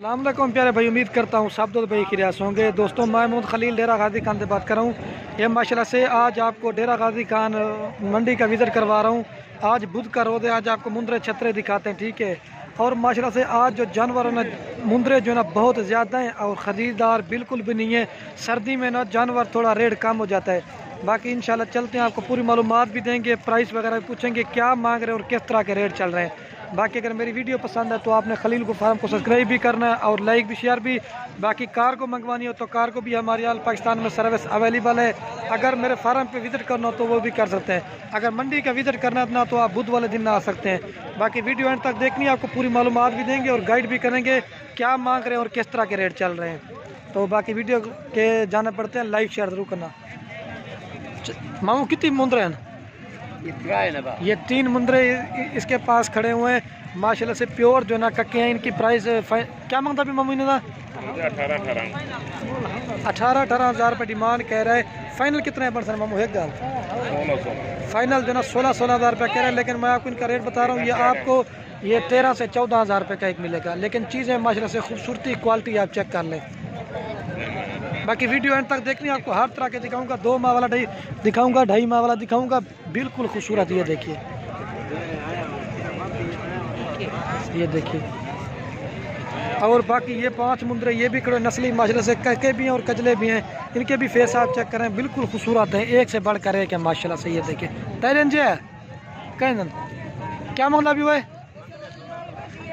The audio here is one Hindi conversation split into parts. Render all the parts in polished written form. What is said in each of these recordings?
अस्सलाम वालेकुम प्यारे भाई, उम्मीद करता हूँ सब दो भाई खिरियास होंगे। दोस्तों मैं मोहम्मद खलील डेरा गाजी खान से बात कर रहा हूँ। ये माशाल्लाह से आज आपको डेरा गाजी खान मंडी का विज़िट करवा रहा हूँ। आज बुध का रोज़ है, आज आपको मुंदरे छतरे दिखाते हैं, ठीक है। और माशाल्लाह से आज जो जानवर है ना, मुंदरे जो है ना बहुत ज़्यादा हैं और ख़रीदार बिल्कुल भी नहीं है। सर्दी में ना जानवर थोड़ा रेट कम हो जाता है। बाकी इंशाल्लाह चलते हैं, आपको पूरी मालूमात भी देंगे, प्राइस वगैरह पूछेंगे क्या मांग रहे हैं और किस तरह के रेट चल रहे हैं। बाकी अगर मेरी वीडियो पसंद है तो आपने खलील को फार्म को सब्सक्राइब भी करना है और लाइक भी, शेयर भी। बाकी कार को मंगवानी हो तो कार को भी हमारे यहाँ पाकिस्तान में सर्विस अवेलेबल है। अगर मेरे फार्म पे विज़िट करना हो तो वो भी कर सकते हैं। अगर मंडी का विज़िट करना है ना तो आप बुध वाले दिन आ सकते हैं। बाकी वीडियो एंड तक देखनी है, आपको पूरी मालूमात भी देंगे और गाइड भी करेंगे क्या मांग रहे हैं और किस तरह के रेट चल रहे हैं। तो बाकी वीडियो के जाना पड़ते हैं, लाइक शेयर ज़रूर करना। मामू कितनी मुंदरे हैं? ये 3 मुंदरे इसके पास खड़े हुए हैं माशाल्लाह से, प्योर जो है ना कक्के हैं। इनकी प्राइस क्या मांगता भी मामू इन्होंने? 18 हज़ार रुपये डिमांड कह रहा है। फाइनल कितने है परसेंट मामू? एक गाल फाइनल जो है ना 16 हज़ार रुपये कह रहे हैं, लेकिन मैं आपको इनका रेट बता रहा हूँ। ये आपको ये 13 से 14 हज़ार रुपये का एक मिलेगा। लेकिन चीज़ें माशाल्लाह से खूबसूरती क्वालिटी आप चेक कर लें। बाकी वीडियो एंड तक देखनी है, आपको हर तरह के दिखाऊंगा। 2 माह वाला दिखाऊंगा, 2.5 माह वाला दिखाऊंगा, बिल्कुल खूबसूरत। ये देखिए, ये देखिए। और बाकी ये 5 मुंदरे ये भी खड़े नस्ली माशाल्लाह से, कके भी हैं और कजले भी हैं। इनके भी फेस आप चेक करें, बिल्कुल खूबसूरत हैं, एक से बढ़कर एक है माशाल्लाह से। ये देखिए तैरन जी है कहन क्या मामला भी हुआ है?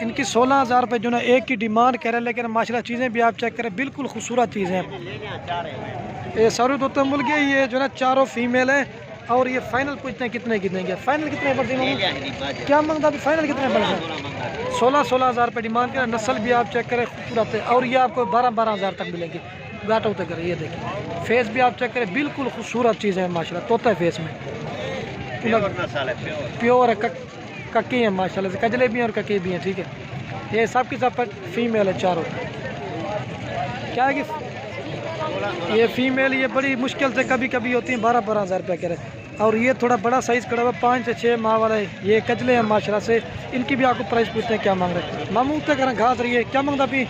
इनकी 16 हज़ार रुपये जो ना एक की डिमांड कह रहे हैं, लेकिन माशाल्लाह चीज़ें भी आप चेक करें, बिल्कुल खूबसूरत चीज़ें हैं। ये सारू तो मुल गए, ये जो ना चारों फीमेल है। और ये फाइनल पूछते हैं कितने की देंगे? फाइनल कितने पड़ते क्या मांगता? फाइनल कितने पड़ते? 16 हज़ार रुपये डिमांड करें। नस्ल भी आप चेक करें, खूबसूरत है। और ये आपको 12 हज़ार तक मिलेंगे घाटा उतर करें। ये देखिए फेस भी आप चेक करें, बिल्कुल खूबसूरत चीज़ें हैं माशाल्लाह। तोता है फेस में, प्योर है, कक्की है माशाल्लाह से, कजले भी हैं और कक्के भी हैं, ठीक है। ये सब की सब फीमेल है चारों। क्या है कि ये फीमेल ये बड़ी मुश्किल से कभी कभी होती हैं। 12 हज़ार रुपये कह रहे। और ये थोड़ा बड़ा साइज़ खड़ा हुआ 5 से 6 माह वाला है। ये कजले हैं माशाल्लाह से। इनकी भी आपको प्राइस पूछते हैं क्या मांग रहे हैं। मामू तक करें घास रही है, क्या मांगता भी?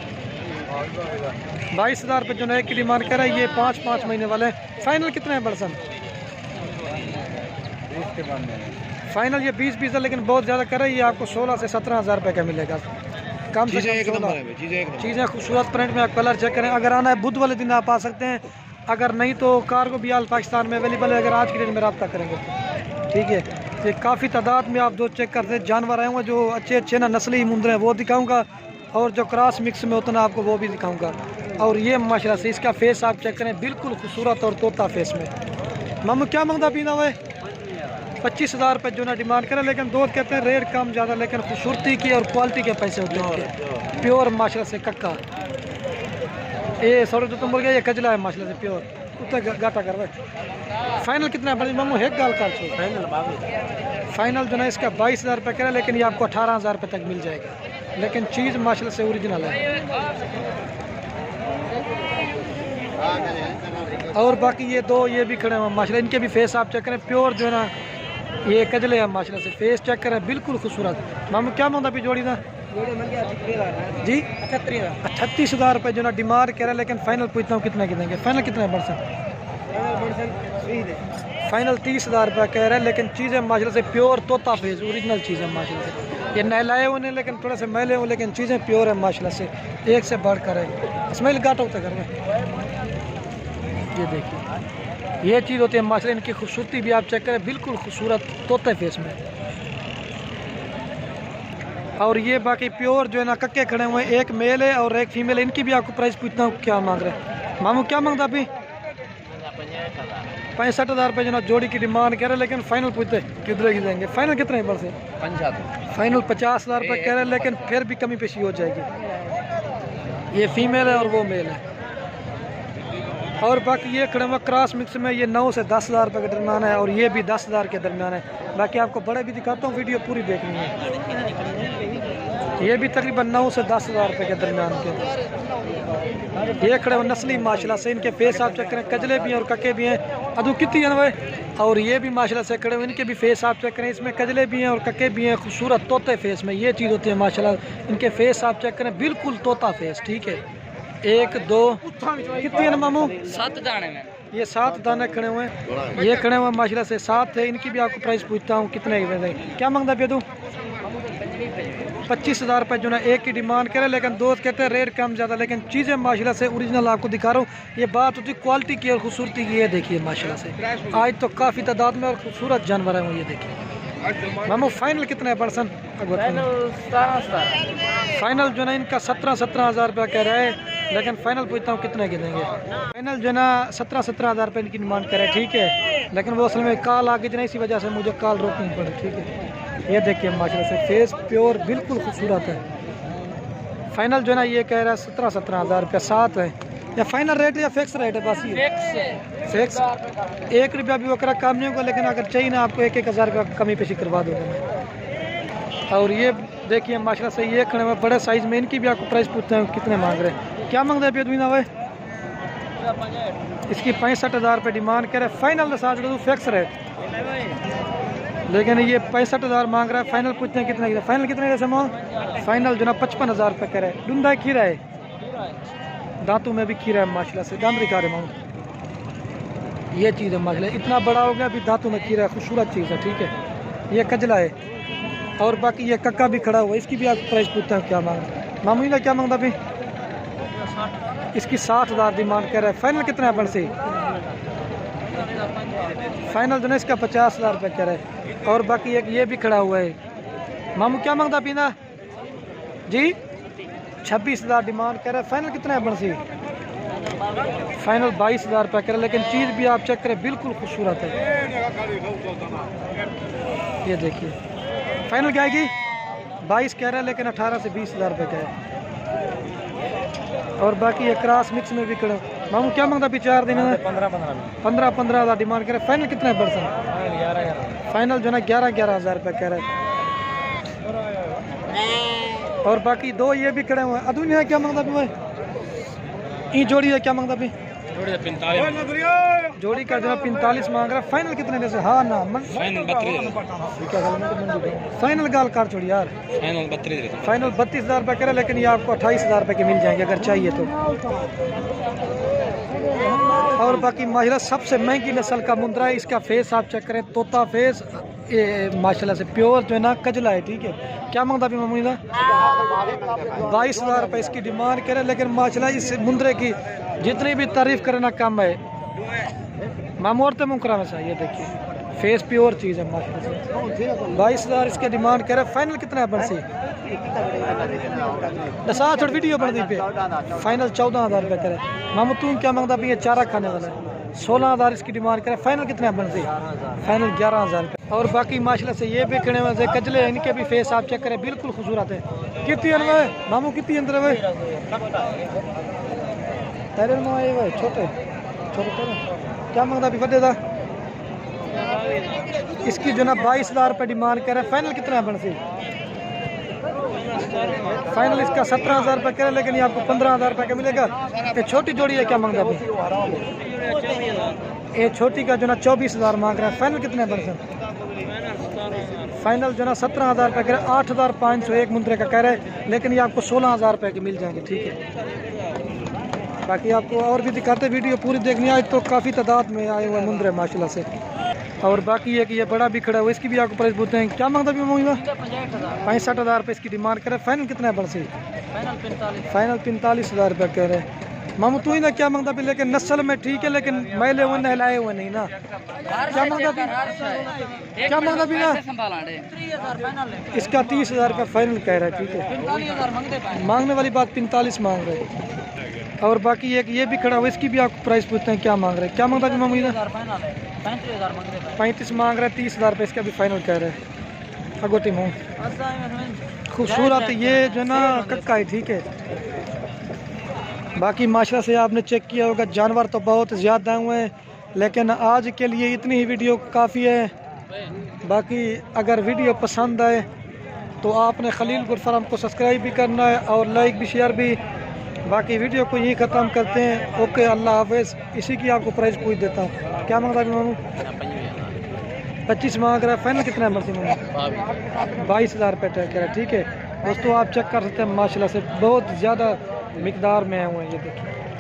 22 हज़ार रुपये जो है की डिमांड कर रहा है। ये 5 महीने वाले हैं। फाइनल कितने हैं बरसन? फाइनल ये 20 है, लेकिन बहुत ज़्यादा कर रहा है। ये आपको 16 से 17 हज़ार रुपये का मिलेगा। कम से कम चीज़ें खूबसूरत प्रिंट में आप कलर चेक करें। अगर आना है बुध वाले दिन आप आ सकते हैं, अगर नहीं तो कार को भी आल पाकिस्तान में अवेलेबल है। अगर आज की डेट में रब्ता करेंगे ठीक है। तो काफ़ी तादाद में आप जो चेक करते हैं जानवर आए हुए, जो अच्छे ना नस्ली मुंदरे हैं वो दिखाऊंगा, और जो क्रॉस मिक्स में होता है ना आपको वो भी दिखाऊंगा। और ये माशाल्लाह से इसका फेस आप चेक करें, बिल्कुल खूबसूरत और तोता फेस में। मामू क्या मांगता पीना हुआ है? 25 हज़ार रुपये जो ना डिमांड करें, लेकिन दो कहते हैं रेट कम ज़्यादा, लेकिन खूबसूरती की और क्वालिटी के पैसे होते हैं। प्योर माशाल्लाह से कक्का। ये सौ तो मुर्गा ये कजला है माशाल्लाह से, प्योर उतना गाटा कर रहा। फाइनल कितना है मामू? एक गाल कर फाइनल जो ना इसका 22 हज़ार रुपये करें, लेकिन ये आपको 18 हज़ार रुपये तक मिल जाएगा। लेकिन चीज़ माशाल्लाह से ओरिजिनल है। और बाकी ये 2 ये भी खड़े हैं माशाल्लाह, इनके भी फेस आप चेक करें, प्योर जो है ना ये कजले हैं माशाल्लाह से। फेस चेक करें, बिल्कुल खूबसूरत। मामू क्या मांगता भी जोड़ी ना जी? 38 हज़ार रुपये जो ना डिमांड कह रहा है, लेकिन फाइनल पूछता हूँ कितने की देंगे? फाइनल कितने परसेंट? फाइनल 30 हज़ार रुपये कह रहे हैं, लेकिन चीज़ें माशाल्लाह से प्योर तोता फेस ओरिजिनल चीज़ें माशाल्लाह से। ये नहलाए हुए हैं, लेकिन थोड़े से मैले हुए, लेकिन चीज़ें प्योर है माशाल्लाह से, एक से बढ़कर है। स्मेल घाटा होता है घर में। ये देखिए ये चीज़ होती है माशाल्लाह। इनकी खूबसूरती भी आप चेक करें, बिल्कुल खूबसूरत तोते फेस में। और ये बाकी प्योर जो है ना कक्के खड़े हुए हैं, एक मेल है और एक फीमेल है। इनकी भी आपको प्राइस पूछता हूँ क्या मांग रहे हैं। मामू क्या मांगता अभी? 65 हज़ार रुपये जो ना जोड़ी की डिमांड कह रहे हैं, लेकिन फाइनल पूछते कितने की देंगे? फाइनल कितने पर से? फाइनल 50 हज़ार रुपये कह रहे हैं, लेकिन फिर भी कमी पेशी हो जाएगी। ये फीमेल है और वो मेल है। और बाकी ये खड़े हुआ क्रॉस मिक्स में, ये 9 से 10 हज़ार रुपये के दरमियान है, और ये भी 10 हज़ार के दरमियान है। बाकी आपको बड़े भी दिखाता हूँ, वीडियो पूरी देखनी है। ये भी तकरीबन 9 से 10 हज़ार रुपये के दरमियान के। ये खड़े हुए नस्ली माशाल्लाह से, इनके फेस आप चेक करें, कजले भी हैं और कक्के भी हैं। अदू कितनी है भाई। और ये भी माशाल्लाह से खड़े हुए, इनके भी फेस आप चेक करें, इसमें कजले भी हैं और कक्के भी हैं। खूबसूरत तोते फेस में ये चीज़ होती है माशाल्लाह। इनके फेस आप चेक करें, बिल्कुल तोता फेस, ठीक है। 1 2 कितनी है मामू? 7 दाने में ये 7 दाने खड़े हुए हैं। ये खड़े हुए माशाल्लाह से 7 है। इनकी भी आपको प्राइस पूछता हूँ कितने की, क्या मांगता पे तू? 25,000 रुपये जो ना एक की डिमांड करे, लेकिन दोस्त कहते हैं रेट कम ज़्यादा, लेकिन चीज़ें माशाल्लाह से ओरिजिनल आपको दिखा रहा हूँ। ये बात होती है क्वालिटी की और खूबसूरती की। ये देखिए माशाल्लाह से आज तो काफ़ी तादाद में और खूबसूरत जानवर है वो। ये देखिए मामू फाइनल कितना है पर्सन? फाइनल जो ना इनका 17,000 रुपया कह रहा है, लेकिन फाइनल पूछता हूँ कितने के देंगे। फाइनल जो ना 17,000 रुपये इनकी डिमांड करे, ठीक है। लेकिन वो असल में कॉल आगे जो ना, इसी वजह से मुझे कॉल रोकनी पड़ी, ठीक है। ये देखिए माशाल्लाह से फेस प्योर बिल्कुल खूबसूरत है। फाइनल जो ना ये कह रहा है 17,000 रुपया। 7 है या फाइनल रेट या फिक्स रेट है? बस ये फिक्स। 1 रुपया भी वकरा काम नहीं होगा, लेकिन अगर चाहिए ना आपको 1-1 हज़ार रुपया कमी पेशी करवा दूँगा मैं। और ये देखिए माशाल्लाह से ये खड़े हुए बड़े साइज़ में, इनकी भी आपको प्राइस पूछते हैं कितने मांग रहे हैं। क्या मांग रहे हैं बेदमीना भाई? इसकी 65,000 रुपये डिमांड करे। फाइनल के साथ फिक्स रेट, लेकिन ये 65,000 मांग रहा है। फाइनल पूछते हैं कितने की? फाइनल कितने जैसे माँ? फाइनल जो ना 55,000 रुपये करे। डूंदा खीरा है, दांतों में भी खीरा है माशाल्लाह से। दाम दिखा रहे माँ, ये चीज़ है माशाल्लाह। इतना बड़ा हो गया अभी दांतों में खीरा है, खूबसूरत चीज़ है, ठीक है। ये कजला है। और बाकी ये कक्का भी खड़ा हुआ है, इसकी भी आप प्राइस पूछते हैं क्या मांग? मामू ने क्या मांगता अभी? इसकी 60,000 डिमांड कर रहा है। फाइनल कितना है अपन से? फाइनल जो है इसका 50,000 रुपये कह रहा है। और बाकी एक ये भी खड़ा हुआ है। मामू क्या मांगता पीना जी? 26,000 डिमांड कर रहा है। फाइनल कितना है अपन से? फाइनल 22,000 रुपये कह रहा है, लेकिन चीज़ भी आप चेक करें बिल्कुल खूबसूरत है। ये देखिए फाइनल क्या आएगी? 22 कह रहा है, लेकिन 18 से 20,000 रुपये का है। और बाकी ये क्रॉस मिक्स में भी खड़ा। मामू क्या मांगता अभी 4 दिन में? 15,000 डिमांड करे। फाइनल कितना है पर्सन? फाइनल जो ना 11,000 रुपये कह रहा है। और बाकी 2 ये भी खड़े हुए हैं। अदुनिया क्या मांगता अभी भाई? ई जोड़ी है क्या मांगता अभी? जोड़ी का जो है 45 मांग रहा है। फाइनल कितने जैसे? हाँ ना फाइनल गाल कार छोड़ी यार। फाइनल 32,000 रुपये करे, लेकिन ये आपको 28,000 रुपये के मिल जाएंगे अगर चाहिए तो। और बाकी माशाल्लाह सबसे महंगी नस्ल का मुंद्रा है। इसका फेस आप चेक करें, तोता फेस, ये माशाल्लाह से प्योर जो है ना कजला है, ठीक है। क्या मांगता अभी मामू? 22,000 रुपये इसकी डिमांड करे, लेकिन माशाल्लाह इस मुंद्रे की जितनी भी तारीफ करना कम है। मामू और तो मुकरा में ये देखिए फेस प्योर चीज़ है माशाल्लाह से। 22,000 इसके डिमांड करे। फाइनल कितना है बंसी? दसा छोड़ वीडियो बन दी पे। फाइनल 14,000 रुपये करे। मामू तू क्या मांगता भी? ये चारा खाने वाला है। 16,000 इसकी डिमांड करे। फाइनल कितना है बंसी? फाइनल 11,000 रुपये। और बाकी माशाल्लाह से ये भी खड़े हुए से कजले, इनके भी फेस आप चेक करें बिल्कुल खूबसूरत है। कितनी है मामू? कितनी अंदर है तेरे में भाई? छोटे छोटे क्या मांगता अभी फटे था? इसकी जो ना 22,000 रुपये डिमांड कर रहा है। फाइनल कितना है बंसी? फाइनल इसका 17,000 रुपये करे, लेकिन ये आपको 15,000 रुपये का मिलेगा। ये छोटी जोड़ी है क्या मांगता अभी? ये छोटी का जो ना 24,000 मांग रहा है। फाइनल कितने बंसी? फाइनल जो ना 17,000 रुपये करे। 8,501 मुंद्रे का कह रहे हैं, लेकिन ये आपको 16,000 रुपये के मिल जाएंगे, ठीक है। बाकी आपको और भी दिखाते वीडियो पूरी देखनी। आज तो काफ़ी तादाद में आए हुए मुंद्रे माशाल्लाह से। और बाकी है कि ये बड़ा भी खड़ा हुआ, इसकी भी आपको प्राइस पूछते हैं। क्या मांगता भी मांगेगा? 65,000 रुपये इसकी डिमांड करे। फाइनल कितना है बंसी? फाइनल 45,000 रुपये कह रहे हैं। मामू तू ही ना क्या मांगता भी? लेकिन नस्ल में ठीक है, लेकिन मैले हुए नहलाए हुए नहीं ना। क्या मांगता भी? क्या मांगता भी ना? इसका 30,000 रुपये फाइनल कह रहा है, ठीक है। मांगने वाली बात 45 मांग रहे हैं। और बाकी एक ये भी खड़ा हुआ, इसकी भी आपको प्राइस पूछते हैं क्या मांग रहे हैं। क्या मांगता भी मामू? 35 मांग रहे हैं। 30,000 रुपये इसका भी फाइनल कह रहे हैं। अगोटी मांग खूबसूरत ये जो ना कक्का है, ठीक है। बाकी माशाल्लाह से आपने चेक किया होगा जानवर तो बहुत ज़्यादा हुए हैं, लेकिन आज के लिए इतनी ही वीडियो काफ़ी है। बाकी अगर वीडियो पसंद आए तो आपने खलील गुल फार्म को सब्सक्राइब भी करना है और लाइक भी, शेयर भी। बाकी वीडियो को यहीं ख़त्म करते हैं। ओके, अल्लाह हाफिज़। इसी की आपको प्राइस पूछ देता हूँ। क्या मांग रहा है मामू? 25 मांग रहा है। फाइनल कितना है मर्जी मामू? 22,000 रुपये तय कह रहा है। ठीक है दोस्तों, आप चेक कर सकते हैं माशाल्लाह से बहुत ज़्यादा मिकदार में आए हुए हैं। ये देखिए